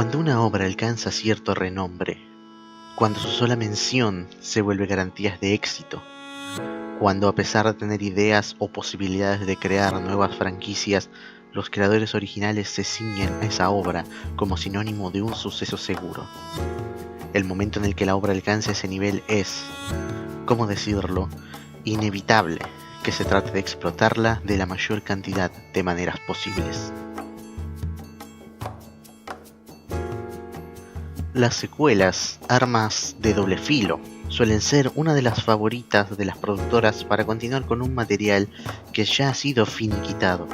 Cuando una obra alcanza cierto renombre, cuando su sola mención se vuelve garantía de éxito, cuando a pesar de tener ideas o posibilidades de crear nuevas franquicias, los creadores originales se ciñen a esa obra como sinónimo de un suceso seguro. El momento en el que la obra alcanza ese nivel es, ¿cómo decirlo?, inevitable que se trate de explotarla de la mayor cantidad de maneras posibles. Las secuelas, armas de doble filo, suelen ser una de las favoritas de las productoras para continuar con un material que ya ha sido finiquitado.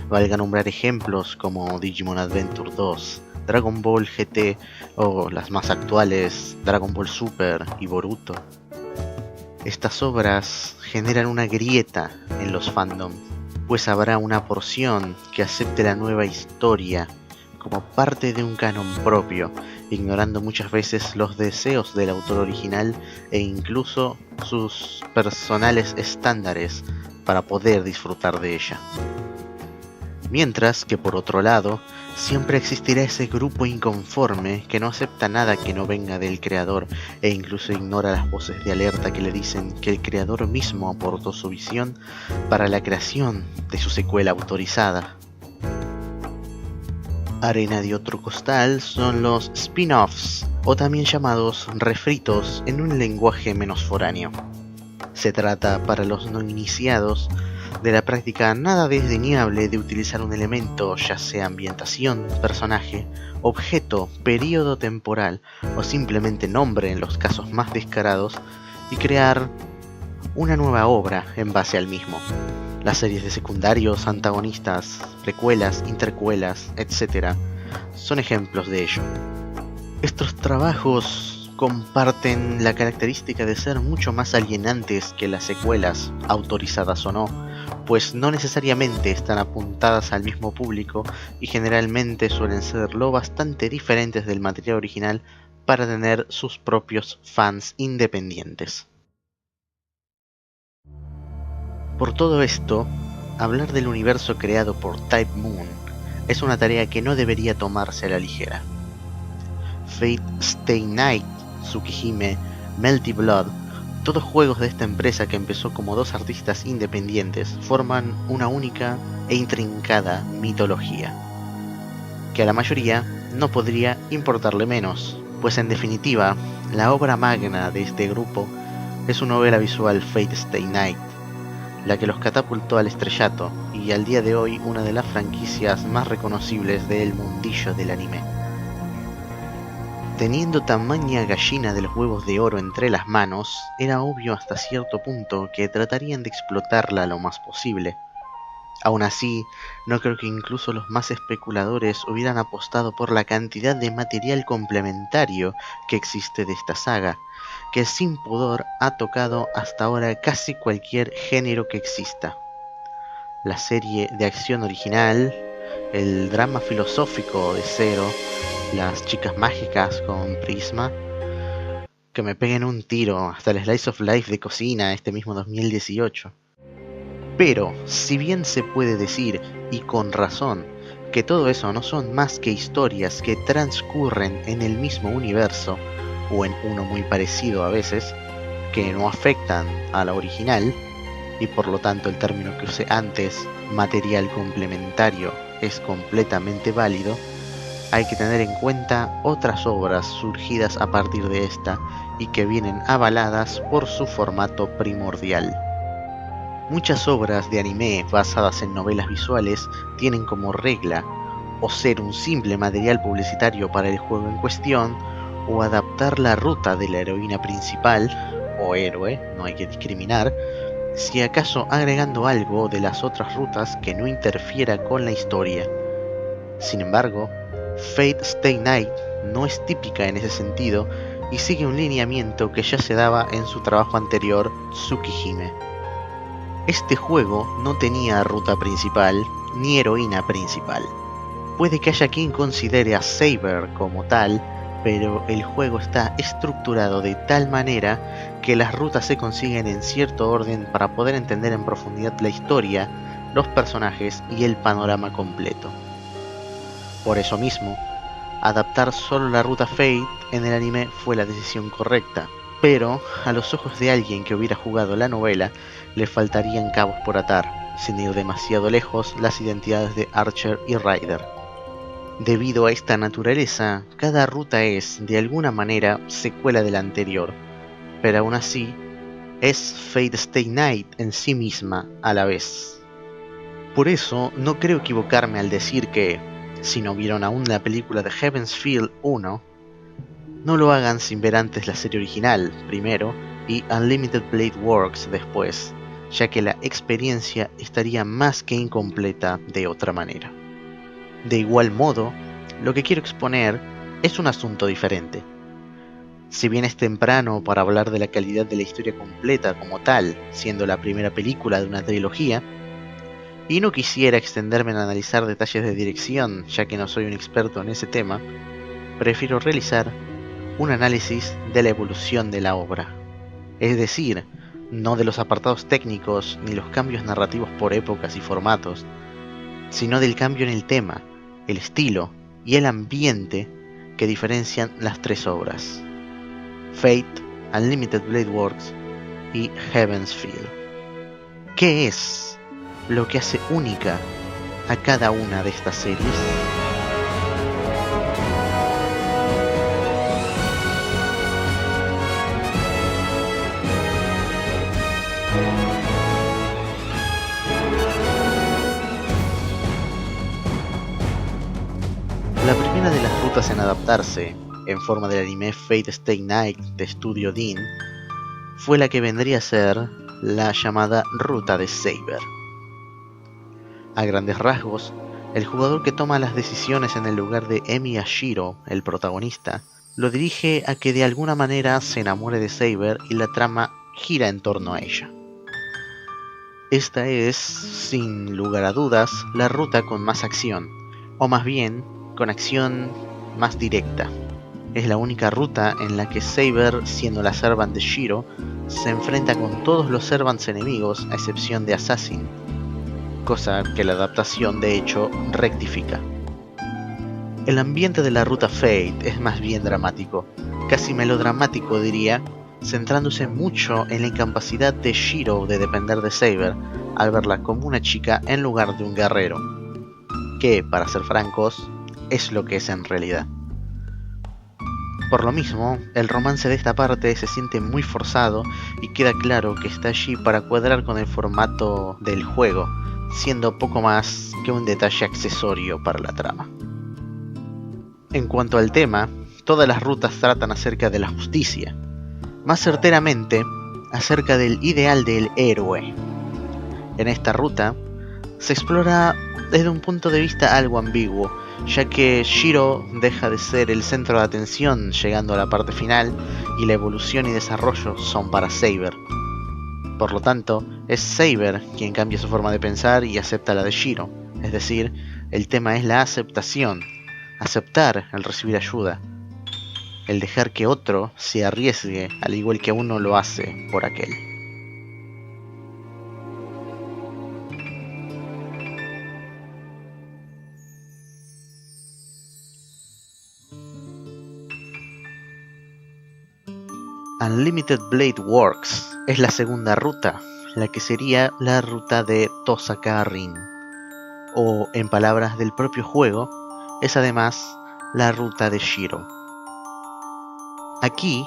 Valga nombrar ejemplos como Digimon Adventure 2, Dragon Ball GT o las más actuales Dragon Ball Super y Boruto. Estas obras generan una grieta en los fandoms, pues habrá una porción que acepte la nueva historia como parte de un canon propio, ignorando muchas veces los deseos del autor original e incluso sus personales estándares para poder disfrutar de ella. Mientras que por otro lado, siempre existirá ese grupo inconforme que no acepta nada que no venga del creador e incluso ignora las voces de alerta que le dicen que el creador mismo aportó su visión para la creación de su secuela autorizada. Arena de otro costal son los spin-offs, o también llamados refritos en un lenguaje menos foráneo. Se trata, para los no iniciados, de la práctica nada desdeñable de utilizar un elemento, ya sea ambientación, personaje, objeto, periodo temporal o simplemente nombre en los casos más descarados, y crear una nueva obra en base al mismo. Las series de secundarios, antagonistas, precuelas, intercuelas, etc. son ejemplos de ello. Estos trabajos comparten la característica de ser mucho más alienantes que las secuelas, autorizadas o no, pues no necesariamente están apuntadas al mismo público y generalmente suelen ser lo bastante diferentes del material original para tener sus propios fans independientes. Por todo esto, hablar del universo creado por Type Moon es una tarea que no debería tomarse a la ligera. Fate Stay Night, Tsukihime, Melty Blood, todos juegos de esta empresa que empezó como dos artistas independientes, forman una única e intrincada mitología, que a la mayoría no podría importarle menos, pues en definitiva, la obra magna de este grupo es su novela visual Fate Stay Night, la que los catapultó al estrellato y al día de hoy una de las franquicias más reconocibles del mundillo del anime. Teniendo tamaña gallina de los huevos de oro entre las manos, era obvio hasta cierto punto que tratarían de explotarla lo más posible. Aún así, no creo que incluso los más especuladores hubieran apostado por la cantidad de material complementario que existe de esta saga, que sin pudor ha tocado hasta ahora casi cualquier género que exista. La serie de acción original, el drama filosófico de Zero, las chicas mágicas con Prisma, que me peguen un tiro, hasta el Slice of Life de cocina este mismo 2018. Pero, si bien se puede decir, y con razón, que todo eso no son más que historias que transcurren en el mismo universo, o en uno muy parecido a veces, que no afectan a la original, y por lo tanto el término que usé antes, material complementario, es completamente válido, hay que tener en cuenta otras obras surgidas a partir de esta y que vienen avaladas por su formato primordial. Muchas obras de anime basadas en novelas visuales tienen como regla o ser un simple material publicitario para el juego en cuestión, o adaptar la ruta de la heroína principal, o héroe, no hay que discriminar, si acaso agregando algo de las otras rutas que no interfiera con la historia. Sin embargo, Fate Stay Night no es típica en ese sentido y sigue un lineamiento que ya se daba en su trabajo anterior, Tsukihime. Este juego no tenía ruta principal ni heroína principal. Puede que haya quien considere a Saber como tal, pero el juego está estructurado de tal manera que las rutas se consiguen en cierto orden para poder entender en profundidad la historia, los personajes y el panorama completo. Por eso mismo, Adaptar solo la ruta Fate en el anime fue la decisión correcta, pero a los ojos de alguien que hubiera jugado la novela le faltarían cabos por atar, sin ir demasiado lejos, las identidades de Archer y Ryder. Debido a esta naturaleza, cada ruta es, de alguna manera, secuela de la anterior, pero aún así, es Fate Stay Night en sí misma a la vez. Por eso, no creo equivocarme al decir que, si no vieron aún la película de Heaven's Feel 1, no lo hagan sin ver antes la serie original, primero, y Unlimited Blade Works después, ya que la experiencia estaría más que incompleta de otra manera. De igual modo, lo que quiero exponer es un asunto diferente. Si bien es temprano para hablar de la calidad de la historia completa como tal, siendo la primera película de una trilogía, y no quisiera extenderme en analizar detalles de dirección, ya que no soy un experto en ese tema, prefiero realizar un análisis de la evolución de la obra. Es decir, no de los apartados técnicos ni los cambios narrativos por épocas y formatos, sino del cambio en el tema, el estilo y el ambiente que diferencian las tres obras: Fate, Unlimited Blade Works y Heaven's Feel. ¿Qué es lo que hace única a cada una de estas series? La primera de las rutas en adaptarse, en forma del anime Fate Stay Night de Studio Dean, fue la que vendría a ser la llamada Ruta de Saber. A grandes rasgos, el jugador que toma las decisiones en el lugar de Emi Yashiro, el protagonista, lo dirige a que de alguna manera se enamore de Saber y la trama gira en torno a ella. Esta es, sin lugar a dudas, la ruta con más acción, o más bien, con acción más directa. Es la única ruta en la que Saber, siendo la servant de Shiro, se enfrenta con todos los servants enemigos a excepción de Assassin, cosa que la adaptación de hecho rectifica. El ambiente de la ruta Fate es más bien dramático, casi melodramático diría, centrándose mucho en la incapacidad de Shiro de depender de Saber al verla como una chica en lugar de un guerrero, que, para ser francos, es lo que es en realidad. Por lo mismo, el romance de esta parte se siente muy forzado y queda claro que está allí para cuadrar con el formato del juego, siendo poco más que un detalle accesorio para la trama. En cuanto al tema, todas las rutas tratan acerca de la justicia, más certeramente acerca del ideal del héroe. En esta ruta se explora desde un punto de vista algo ambiguo, ya que Shiro deja de ser el centro de atención llegando a la parte final y la evolución y desarrollo son para Saber. Por lo tanto, es Saber quien cambia su forma de pensar y acepta la de Shiro, es decir, el tema es la aceptación, aceptar el recibir ayuda, el dejar que otro se arriesgue al igual que uno lo hace por aquel. Unlimited Blade Works es la segunda ruta, la que sería la ruta de Tosaka Rin, o en palabras del propio juego, es además la ruta de Shiro. Aquí,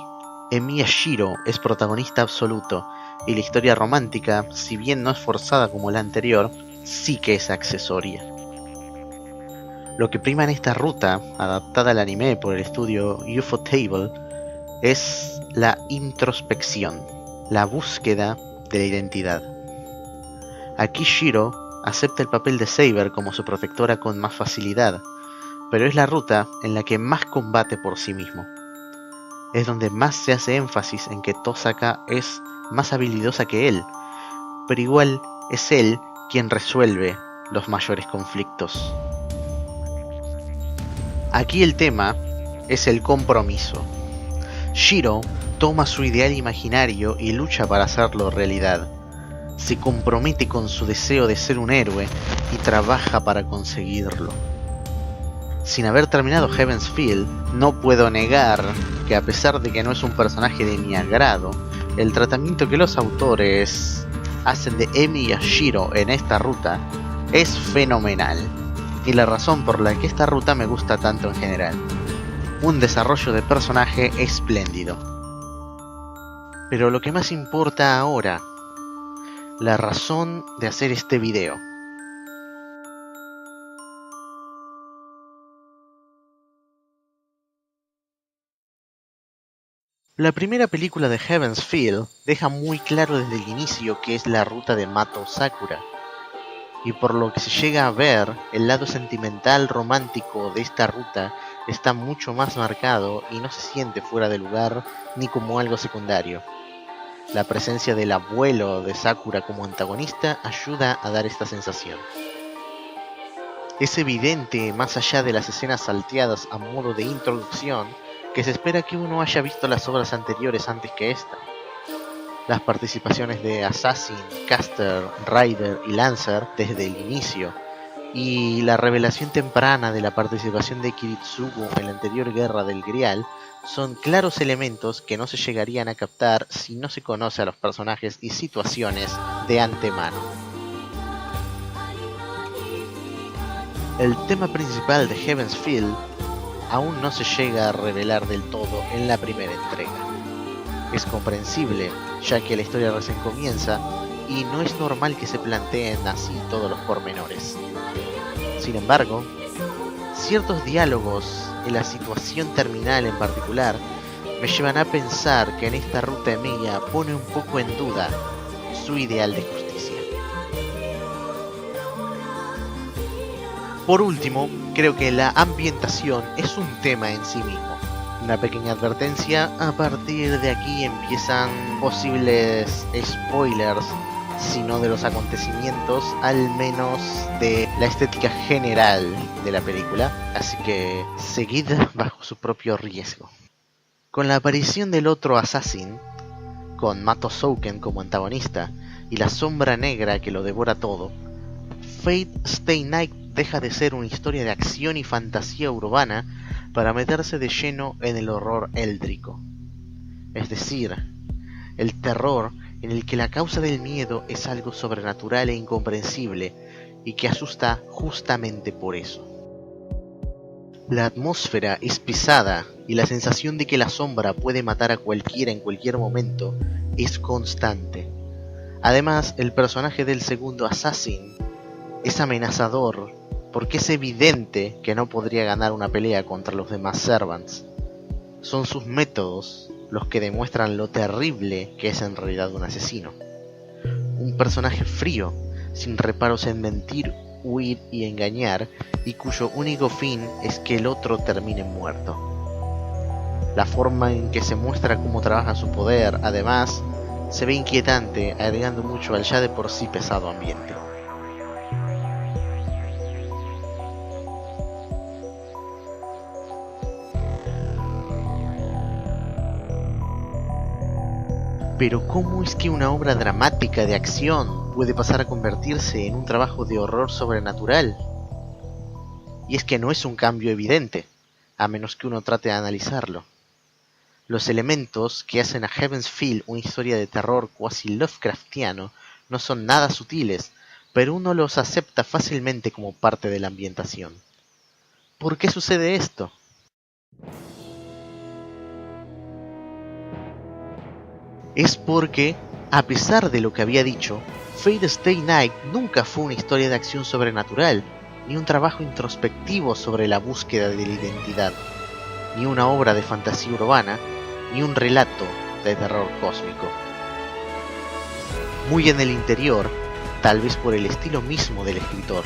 Emiya Shiro es protagonista absoluto, y la historia romántica, si bien no es forzada como la anterior, sí que es accesoria. Lo que prima en esta ruta, adaptada al anime por el estudio Ufotable, es la introspección, la búsqueda de la identidad. Aquí Shiro acepta el papel de Saber como su protectora con más facilidad, pero es la ruta en la que más combate por sí mismo. Es donde más se hace énfasis en que Tosaka es más habilidosa que él, pero igual es él quien resuelve los mayores conflictos. Aquí el tema es el compromiso. Shiro toma su ideal imaginario y lucha para hacerlo realidad. Se compromete con su deseo de ser un héroe y trabaja para conseguirlo. Sin haber terminado Heaven's Feel, no puedo negar que a pesar de que no es un personaje de mi agrado, el tratamiento que los autores hacen de Emi Yashiro en esta ruta es fenomenal, y la razón por la que esta ruta me gusta tanto en general. Un desarrollo de personaje espléndido. Pero lo que más importa ahora, la razón de hacer este video. La primera película de Heaven's Feel deja muy claro desde el inicio que es la ruta de Mato Sakura, y por lo que se llega a ver, el lado sentimental romántico de esta ruta está mucho más marcado y no se siente fuera de lugar ni como algo secundario. La presencia del abuelo de Sakura como antagonista ayuda a dar esta sensación. Es evidente, más allá de las escenas salteadas a modo de introducción, que se espera que uno haya visto las obras anteriores antes que esta. Las participaciones de Assassin, Caster, Ryder y Lancer desde el inicio, y la revelación temprana de la participación de Kiritsugu en la anterior Guerra del Grial son claros elementos que no se llegarían a captar si no se conoce a los personajes y situaciones de antemano. El tema principal de Heaven's Feel aún no se llega a revelar del todo en la primera entrega. Es comprensible, ya que la historia recién comienza y no es normal que se planteen así todos los pormenores. Sin embargo, ciertos diálogos en la situación terminal en particular me llevan a pensar que en esta ruta Emilia pone un poco en duda su ideal de justicia. Por último, creo que la ambientación es un tema en sí mismo. Una pequeña advertencia, a partir de aquí empiezan posibles spoilers, si no de los acontecimientos, al menos de la estética general de la película, así que seguid bajo su propio riesgo. Con la aparición del otro Assassin, con Mato Souken como antagonista y la sombra negra que lo devora todo, Fate Stay Night deja de ser una historia de acción y fantasía urbana para meterse de lleno en el horror éldrico. Es decir, el terror en el que la causa del miedo es algo sobrenatural e incomprensible y que asusta justamente por eso. La atmósfera es pesada y la sensación de que la sombra puede matar a cualquiera en cualquier momento es constante. Además, el personaje del segundo Assassin es amenazador porque es evidente que no podría ganar una pelea contra los demás Servants. Son sus métodos los que demuestran lo terrible que es en realidad un asesino. Un personaje frío, sin reparos en mentir, huir y engañar, y cuyo único fin es que el otro termine muerto. La forma en que se muestra cómo trabaja su poder, además, se ve inquietante, agregando mucho al ya de por sí pesado ambiente. Pero ¿cómo es que una obra dramática de acción puede pasar a convertirse en un trabajo de horror sobrenatural? Y es que no es un cambio evidente, a menos que uno trate de analizarlo. Los elementos que hacen a Heaven's Feel una historia de terror cuasi Lovecraftiano no son nada sutiles, pero uno los acepta fácilmente como parte de la ambientación. ¿Por qué sucede esto? Es porque, a pesar de lo que había dicho, Fate Stay Night nunca fue una historia de acción sobrenatural, ni un trabajo introspectivo sobre la búsqueda de la identidad, ni una obra de fantasía urbana, ni un relato de terror cósmico. Muy en el interior, tal vez por el estilo mismo del escritor,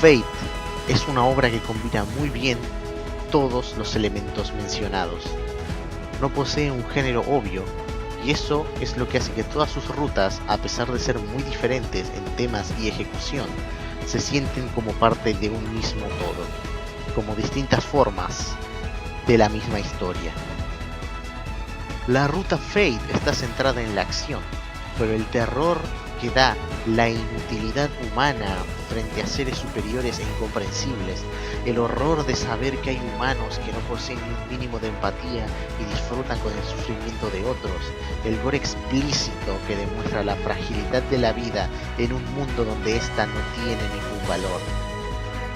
Fate es una obra que combina muy bien todos los elementos mencionados. No posee un género obvio, y eso es lo que hace que todas sus rutas, a pesar de ser muy diferentes en temas y ejecución, se sienten como parte de un mismo todo, como distintas formas de la misma historia. La ruta Fate está centrada en la acción, pero el terror que da la inutilidad humana frente a seres superiores e incomprensibles, el horror de saber que hay humanos que no poseen ni un mínimo de empatía y disfrutan con el sufrimiento de otros, el gore explícito que demuestra la fragilidad de la vida en un mundo donde ésta no tiene ningún valor.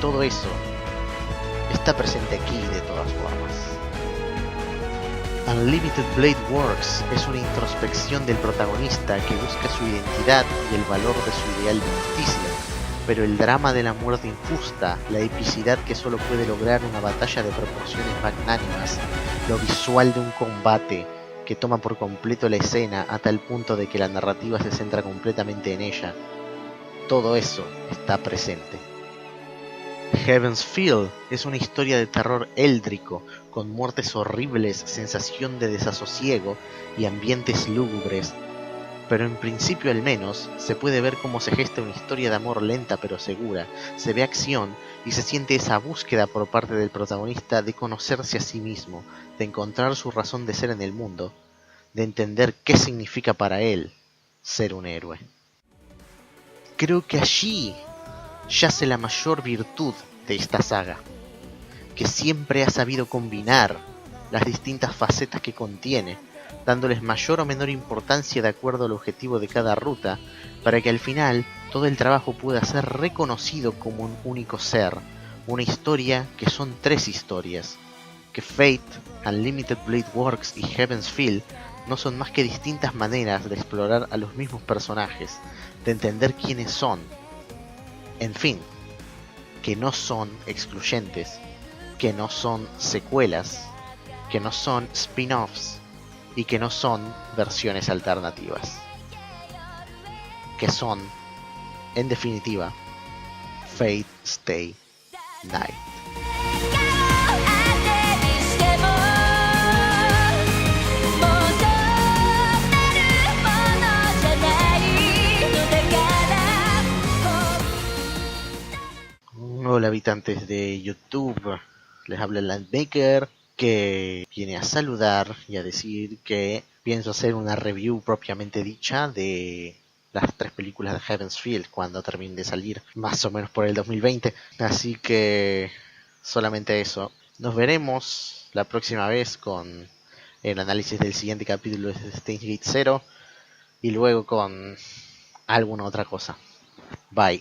Todo eso está presente aquí de todas formas. Unlimited Blade Works es una introspección del protagonista que busca su identidad y el valor de su ideal de justicia, pero el drama de la muerte injusta, la epicidad que solo puede lograr una batalla de proporciones magnánimas, lo visual de un combate que toma por completo la escena a tal punto de que la narrativa se centra completamente en ella, todo eso está presente. Heaven's Feel es una historia de terror éldrico, con muertes horribles, sensación de desasosiego y ambientes lúgubres, pero en principio al menos se puede ver cómo se gesta una historia de amor lenta pero segura, se ve acción y se siente esa búsqueda por parte del protagonista de conocerse a sí mismo, de encontrar su razón de ser en el mundo, de entender qué significa para él ser un héroe. Creo que allí yace la mayor virtud de esta saga, que siempre ha sabido combinar las distintas facetas que contiene, dándoles mayor o menor importancia de acuerdo al objetivo de cada ruta, para que al final todo el trabajo pueda ser reconocido como un único ser, una historia que son tres historias, que Fate, Unlimited Blade Works y Heaven's Feel no son más que distintas maneras de explorar a los mismos personajes, de entender quiénes son, en fin, que no son excluyentes, que no son secuelas, que no son spin-offs y que no son versiones alternativas, que son, en definitiva, Fate Stay Night. Hola habitantes de YouTube, les habla Landmaker, que viene a saludar y a decir que pienso hacer una review propiamente dicha de las tres películas de Heaven's Feel cuando termine de salir, más o menos por el 2020, así que solamente eso. Nos veremos la próxima vez con el análisis del siguiente capítulo de Steins Gate 0 y luego con alguna otra cosa. Bye.